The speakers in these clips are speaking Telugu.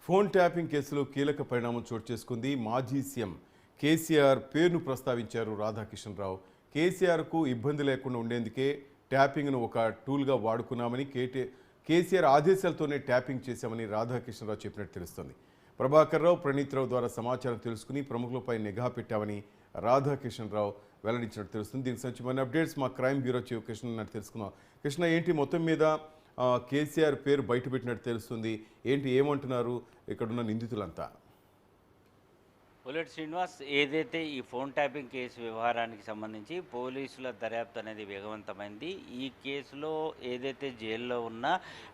ఫోన్ ట్యాపింగ్ కేసులో కీలక పరిణామం చోటు చేసుకుంది. మాజీ సీఎం కేసీఆర్ పేరును ప్రస్తావించారు రాధాకిషన్ రావు. కేసీఆర్కు ఇబ్బంది లేకుండా ఉండేందుకే ట్యాపింగ్ను ఒక టూల్గా వాడుకున్నామని, కేసీఆర్ ఆదేశాలతోనే ట్యాపింగ్ చేశామని రాధాకిషన్ రావు చెప్పినట్టు తెలుస్తోంది. ప్రభాకర్ రావు, ప్రణీత్ రావు ద్వారా సమాచారం తెలుసుకుని ప్రముఖులపై నిఘా పెట్టామని రాధాకిషన్ రావు వెల్లడించినట్టు తెలుస్తుంది. దీనికి సంబంధించి మన అప్డేట్స్ మా క్రైమ్ బ్యూరో చీఫ్ కృష్ణ తెలుసుకున్నాం. కృష్ణ, ఏంటి మొత్తం మీద కేసీఆర్ పేరు బయటపెట్టినట్టు తెలుస్తుంది, ఏంటి ఏమంటున్నారు ఇక్కడున్న నిందితులంతా? బుల్లెట్ శ్రీనివాస్, ఏదైతే ఈ ఫోన్ ట్యాపింగ్ కేసు వ్యవహారానికి సంబంధించి పోలీసుల దర్యాప్తు అనేది వేగవంతమైంది. ఈ కేసులో ఏదైతే జైల్లో ఉన్న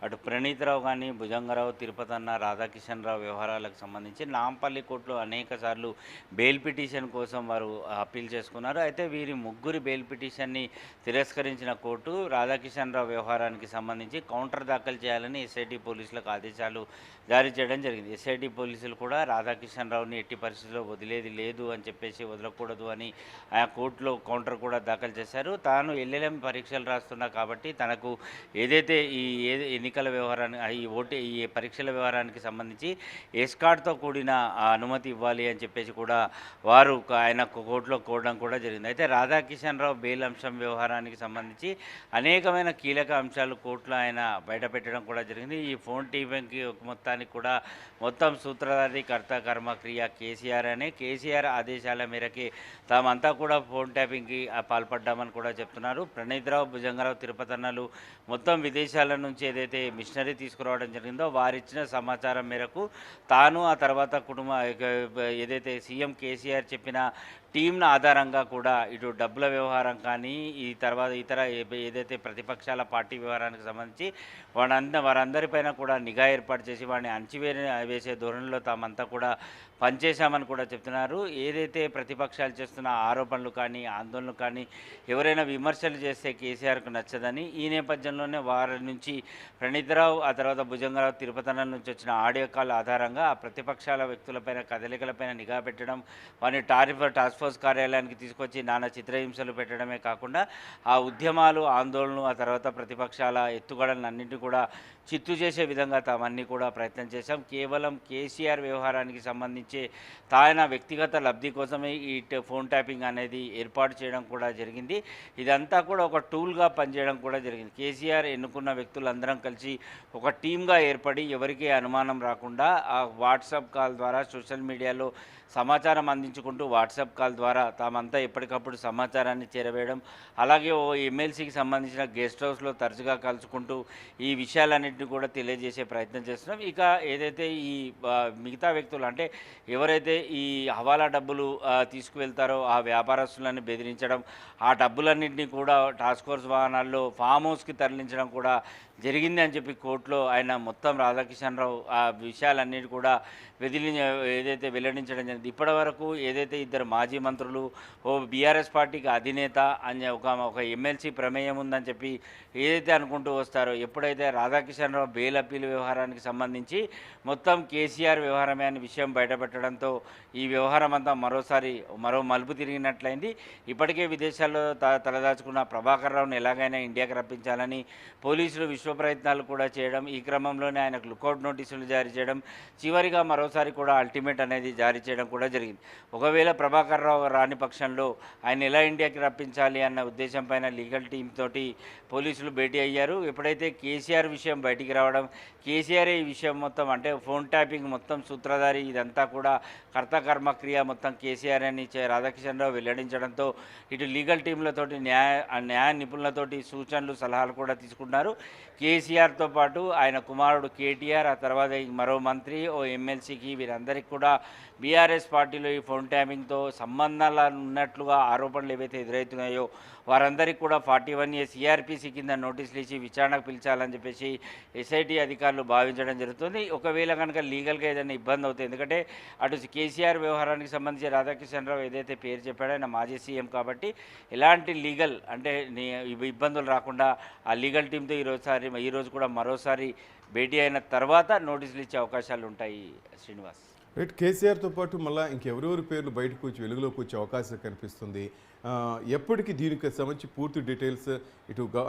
అటు ప్రణీత్ రావు కానీ, భుజంగరావు, తిరుపతి అన్న, రాధాకిషన్ రావు వ్యవహారాలకు సంబంధించి నాంపల్లి కోర్టులో అనేక సార్లు బెయిల్ పిటిషన్ కోసం వారు అప్పీల్ చేసుకున్నారు. అయితే వీరి ముగ్గురి బెయిల్ పిటిషన్ని తిరస్కరించిన కోర్టు రాధాకిషన్ రావు వ్యవహారానికి సంబంధించి కౌంటర్ దాఖలు చేయాలని ఎస్ఐటి పోలీసులకు ఆదేశాలు జారీ చేయడం జరిగింది. ఎస్ఐటి పోలీసులు కూడా రాధాకిషన్ రావుని ఎట్టి పరిస్థితుల్లో వదిలేది లేదు అని చెప్పేసి, వదలకూడదు అని ఆ కోర్టులో కౌంటర్ కూడా దాఖలు చేశారు. తాను ఎల్ఎల్ఎం పరీక్షలు రాస్తున్నా కాబట్టి తనకు ఏదైతే ఈ ఎన్నికల వ్యవహారాన్ని ఈ పరీక్షల వ్యవహారానికి సంబంధించి ఎస్కార్డ్తో కూడిన అనుమతి ఇవ్వాలి అని చెప్పేసి కూడా వారు ఆయన కోర్టులో కోరడం కూడా జరిగింది. అయితే రాధాకిషన్ రావు బెయిల్ అంశం వ్యవహారానికి సంబంధించి అనేకమైన కీలక అంశాలు కోర్టులో ఆయన బయటపెట్టడం కూడా జరిగింది. ఈ ఫోన్ టీవింగ్కి మొత్తానికి కూడా మొత్తం సూత్రధారి, కర్త, కర్మ, క్రియ కేసీఆర్ అనే కేసీఆర్ ఆదేశాల మేరకి తామంతా కూడా ఫోన్ ట్యాపింగ్కి పాల్పడ్డామని కూడా చెప్తున్నారు. ప్రణీత్ రావు, భుజంగరావు, తిరుపతి అన్నలు మొత్తం విదేశాల నుంచి ఏదైతే మిషనరీ తీసుకురావడం జరిగిందో వారిచ్చిన సమాచారం మేరకు తాను ఆ తర్వాత ఏదైతే సీఎం కేసీఆర్ చెప్పిన టీంల ఆధారంగా కూడా ఇటు డబ్బుల వ్యవహారం కానీ, ఈ తర్వాత ఇతర ఏదైతే ప్రతిపక్షాల పార్టీ వ్యవహారానికి సంబంధించి వారందరిపైన కూడా నిఘా ఏర్పాటు చేసి వాడిని వేసే ధోరణిలో తామంతా కూడా పనిచేశామని కూడా చెప్తున్నారు. ఏదైతే ప్రతిపక్షాలు చేస్తున్న ఆరోపణలు కానీ, ఆందోళనలు కానీ, ఎవరైనా విమర్శలు చేస్తే కేసీఆర్కు నచ్చదని ఈ నేపథ్యంలోనే వారి నుంచి ప్రణీత్ రావు, ఆ తర్వాత భుజంగరావు, తిరుపతన నుంచి వచ్చిన ఆడియో కాల్ ఆధారంగా ఆ ప్రతిపక్షాల వ్యక్తులపైన, కదలికలపైన నిఘా పెట్టడం, వారిని టాస్క్ ఫోర్స్ కార్యాలయానికి తీసుకొచ్చి నానా చిత్రహింసలు పెట్టడమే కాకుండా ఆ ఉద్యమాలు, ఆందోళనలు, ఆ తర్వాత ప్రతిపక్షాల ఎత్తుగడలను అన్నింటినీ కూడా చిత్తు చేసే విధంగా తామన్నీ కూడా ప్రయత్నం చేశాం. కేవలం కేసీఆర్ వ్యవహారానికి సంబంధించి తాయన వ్యక్తిగత లబ్ధి కోసమే ఈ ఫోన్ ట్యాపింగ్ అనేది ఏర్పాటు చేయడం కూడా జరిగింది. ఇదంతా కూడా ఒక టూల్గా పనిచేయడం కూడా జరిగింది. కేసీఆర్ ఎన్నుకున్న వ్యక్తులందరం కలిసి ఒక టీమ్గా ఏర్పడి ఎవరికీ అనుమానం రాకుండా ఆ వాట్సాప్ కాల్ ద్వారా సోషల్ మీడియాలో సమాచారం అందించుకుంటూ వాట్సాప్ కాల్ ద్వారా తామంతా ఎప్పటికప్పుడు సమాచారాన్ని చేరవేయడం, అలాగే ఓ ఎమ్మెల్సీకి సంబంధించిన గెస్ట్ హౌస్లో తరచుగా కలుసుకుంటూ ఈ విషయాలన్నింటినీ కూడా తెలియజేసే ప్రయత్నం చేస్తున్నాం. ఇక ఏదైతే ఈ మిగతా వ్యక్తులు అంటే ఎవరైతే ఈ హవాలా డబ్బులు తీసుకువెళ్తారో ఆ వ్యాపారస్తులను బెదిరించడం, ఆ డబ్బులన్నింటినీ కూడా టాస్క్ ఫోర్స్ వాహనాల్లో ఫామ్ హౌస్కి తరలించడం కూడా జరిగింది అని చెప్పి కోర్టులో ఆయన మొత్తం రాధాకిషన్ రావు ఆ విషయాలన్నిటి కూడా ఏదైతే వెల్లడించడం జరిగింది. ఇప్పటి వరకు ఏదైతే ఇద్దరు మాజీ మంత్రులు, ఓ బీఆర్ఎస్ పార్టీకి అధినేత అని ఒక ఎమ్మెల్సీ ప్రమేయం ఉందని చెప్పి ఏదైతే అనుకుంటూ వస్తారో, ఎప్పుడైతే రాధాకిషన్ రావు బెయిల్ అప్పీల్ వ్యవహారానికి సంబంధించి మొత్తం కేసీఆర్ వ్యవహారమే అనే విషయం బయటపెట్టడంతో ఈ వ్యవహారం అంతా మరో మలుపు తిరిగినట్లయింది. ఇప్పటికే విదేశాల్లో తలదాచుకున్న ప్రభాకర్ రావును ఎలాగైనా ఇండియాకి రప్పించాలని పోలీసులు విశ్వ ప్రయత్నాలు కూడా చేయడం, ఈ క్రమంలోనే ఆయనకు లుకౌట్ నోటీసులు జారీ చేయడం, చివరిగా మరోసారి కూడా అల్టిమేట్ అనేది జారీ చేయడం కూడా జరిగింది. ఒకవేళ ప్రభాకర్ రావు రాని పక్షంలో ఆయన ఎలా ఇండియాకి రప్పించాలి అన్న ఉద్దేశం పైన లీగల్ టీమ్ తోటి పోలీసులు భేటీ అయ్యారు. ఎప్పుడైతే కేసీఆర్ విషయం బయటికి రావడం, కేసీఆర్ ఈ విషయం మొత్తం అంటే ఫోన్ ట్యాపింగ్ మొత్తం సూత్రధారి, ఇదంతా కూడా కర్త, కర్మ, క్రియ మొత్తం కేసీఆర్ అని రాధాకిషన్ రావు వెల్లడించడంతో ఇటు లీగల్ టీంలతోటి న్యాయ నిపుణులతోటి సూచనలు, సలహాలు కూడా తీసుకున్నారు. కేసీఆర్తో పాటు ఆయన కుమారుడు కేటీఆర్, ఆ తర్వాత మరో మంత్రి, ఓ ఎమ్మెల్సీకి, వీరందరికీ కూడా బీఆర్ఎస్ పార్టీలో ఈ ఫోన్ ట్యాపింగ్తో సంబంధాలు ఉన్నట్లుగా ఆరోపణలు ఏవైతే ఎదురవుతున్నాయో వారందరికీ కూడా 41A CRPC కింద నోటీసులు ఇచ్చి విచారణకు పిలిచాలని చెప్పేసి ఎస్ఐటి అధికారులు భావించడం జరుగుతుంది. ఒకవేళ కనుక లీగల్గా ఏదైనా ఇబ్బంది అవుతుంది, ఎందుకంటే అటు కేసీఆర్ వ్యవహారానికి సంబంధించి రాధాకిషన్ రావు ఏదైతే పేరు చెప్పాడో ఆయన మాజీ సీఎం కాబట్టి ఎలాంటి లీగల్ అంటే ఇబ్బందులు రాకుండా ఆ లీగల్ టీంతో ఈరోజు కూడా మరోసారి భేటీ అయిన తర్వాత నోటీసులు ఇచ్చే అవకాశాలు ఉంటాయి. శ్రీనివాస్. రైట్. కేసీఆర్తో పాటు మళ్ళీ ఇంకెవరెవరి పేర్లు బయటకు వచ్చి వెలుగులోకి వచ్చే అవకాశం కనిపిస్తుంది? ఎప్పటికీ దీనికి సంబంధించి పూర్తి డీటెయిల్స్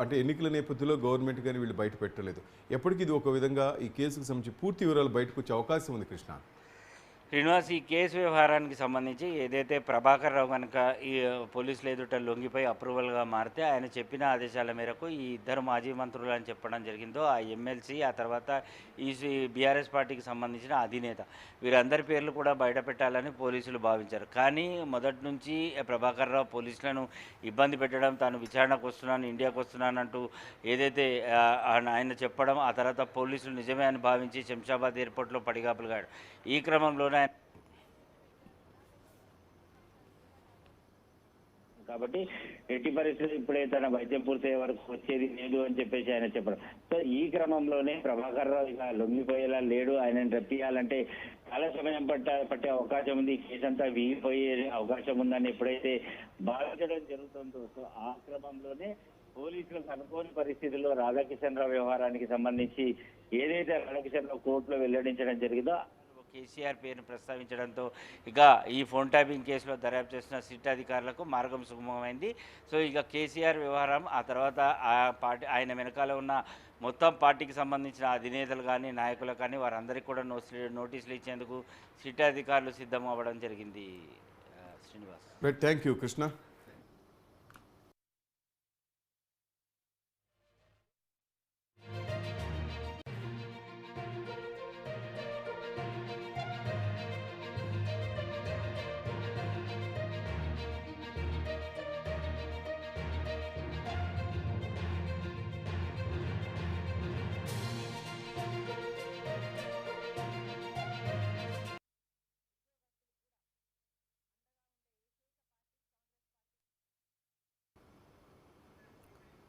అంటే ఎన్నికల నేపథ్యంలో గవర్నమెంట్ కానీ వీళ్ళు బయట పెట్టలేదు. ఎప్పటికీ ఇది ఒక విధంగా ఈ కేసుకు సంబంధించి పూర్తి వివరాలు బయటకు వచ్చే అవకాశం ఉంది కృష్ణ? శ్రీనివాస్, ఈ కేసు వ్యవహారానికి సంబంధించి ఏదైతే ప్రభాకర్ రావు కనుక ఈ పోలీసులు ఎదుట లొంగిపోయి అప్రూవల్గా మారితే ఆయన చెప్పిన ఆదేశాల మేరకు ఈ ఇద్దరు మాజీ మంత్రులు అని చెప్పడం జరిగిందో ఆ ఎమ్మెల్సీ, ఆ తర్వాత ఈ బీఆర్ఎస్ పార్టీకి సంబంధించిన అధినేత, వీరందరి పేర్లు కూడా బయట పెట్టాలని పోలీసులు భావించారు. కానీ మొదటి నుంచి ప్రభాకర్ రావు పోలీసులను ఇబ్బంది పెట్టడం, తాను విచారణకు వస్తున్నాను, ఇండియాకు వస్తున్నానంటూ ఏదైతే ఆయన చెప్పడం, ఆ తర్వాత పోలీసులు నిజమే అని భావించి శంషాబాద్ ఎయిర్పోర్ట్లో పడిగాపులుగాడు. ఈ క్రమంలోనే కాబట్టి ఎట్టి పరిస్థితులు ఇప్పుడే తన వైద్యం పూర్తయ్యే వరకు వచ్చేది లేదు అని చెప్పేసి ఆయన చెప్పడం. సో ఈ క్రమంలోనే ప్రభాకర్ రావు ఇక లొంగిపోయేలా లేడు, ఆయనను రప్పియాలంటే చాలా సమయం పట్టే అవకాశం ఉంది, కేసు అంతా వీగిపోయే అవకాశం ఉందని ఎప్పుడైతే భావించడం జరుగుతుందో, సో ఆ క్రమంలోనే పోలీసులకు అనుకోని పరిస్థితుల్లో రాధాకిషన్ రావు వ్యవహారానికి సంబంధించి ఏదైతే రాధాకిషన్ రావు కోర్టులో వెల్లడించడం జరిగిందో కేసీఆర్ పేరును ప్రస్తావించడంతో ఇక ఈ ఫోన్ ట్యాపింగ్ కేసులో దర్యాప్తు చేసిన సిట్ అధికారులకు మార్గం సుగమమైంది. సో ఇక కేసీఆర్ వ్యవహారం, ఆ తర్వాత ఆ పార్టీ ఆయన వెనకాల ఉన్న మొత్తం పార్టీకి సంబంధించిన అధినేతలు కానీ నాయకులు కానీ వారందరికీ కూడా నోటీసులు ఇచ్చేందుకు సిట్ అధికారులు సిద్ధం అవ్వడం జరిగింది. Srinivas. Right. Thank you Krishna.